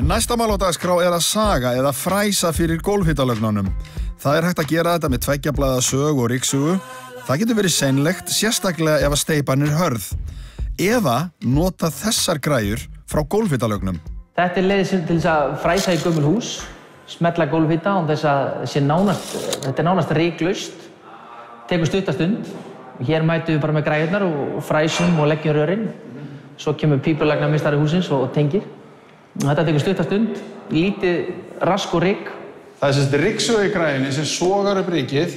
Næsta mál á dagskrá að saga eða fræsa fyrir gólfhitalögnunum. Það hægt að gera þetta með tveggjablaða sög og ryksugu. Það getur verið seinlegt, sérstaklega ef að steypan hörð. Eða nota þessar græjur frá gólfhitalögnum. Þetta leið til þess að fræsa í gömul hús, smetla gólfhita án þess að þetta nánast ryklaust. Tekur stutta stund. Hér mætum við bara með græjurnar og fræsum og leggjum rörin. Svo kemur pípulagnarmeistari hússins og tengir. Þetta tekur stutta stund, lítið rask og ryk. Það sem þetta ryksuga í græjunni sem sogar upp rykið,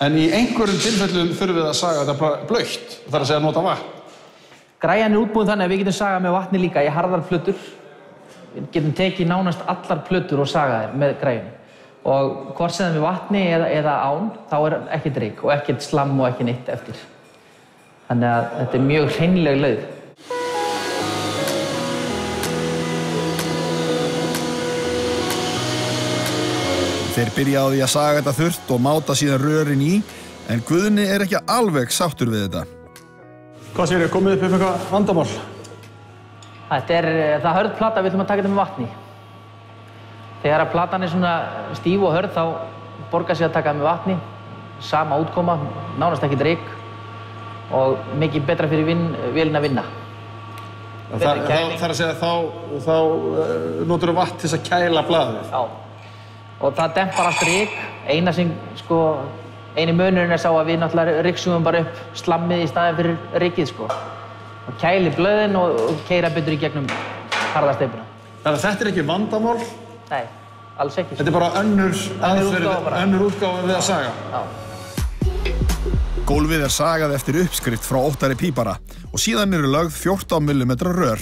en í einhverjum tilfellum þurfum við að saga þetta blautt, það að segja nota vatn. Græjan útbúin þannig að við getum sagað með vatni líka í harðar plötur. Við getum tekið nánast allar plötur og sagað þær með græjunni. Og hvort sem það með vatni eða án, þá ekkert ryk og ekkert slamm og ekki neitt eftir. Þannig að þetta mjög hreinleg leið. Þeir byrja á því að saga þetta þurrt og máta síðan rörin í, en Guðni ekki alveg sáttur við þetta. Hvað segirðu, komið upp eitthvað vandamál? Það hörð plata, við ætlum að taka þetta með vatni. Þegar platan svona stíf og hörð, þá borgar sig að taka með vatni. Sama útkoma, nánast ekkert ryk og mikið betra fyrir vélina að vinna. Það að segja þá noturðu vatn til þess að kæla blaðið? Já. Og það dempar allt ryk. Eini munurinn sá að við náttúrulega ryksugum bara upp slammið í staðinn fyrir rykið, Og kæli blöðin og keyra betur í gegnum harða steypuna. Þannig að þetta ekki vandamál? Nei, alls ekki. Þetta bara önnur útgáfa við að saga? Já. Gólfið sagað eftir uppskrift frá Óttari pípara og síðan lögð 14 mm rör.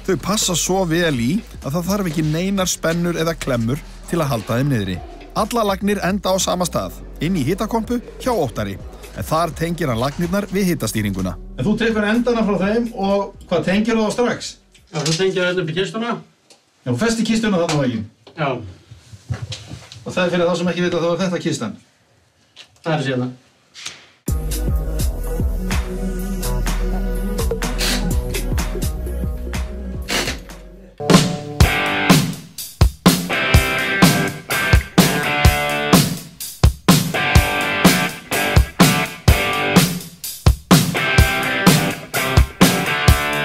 Þau passa svo vel í að það þarf ekki neinar spennur eða klemmur til að halda þeim niðri. Alla lagnir enda á sama stað, inn í hitakompu hjá Óttari, en þar tengir hann lagnirnar við hitastýringuna. En þú tekur endana frá þeim og hvað tengir þú þá strax? Já, þú tengir þetta upp í kistuna. Já, festi kistuna þarna á vegginn? Já. Og það fyrir þá sem ekki vita þá þetta kistan? Það síðan.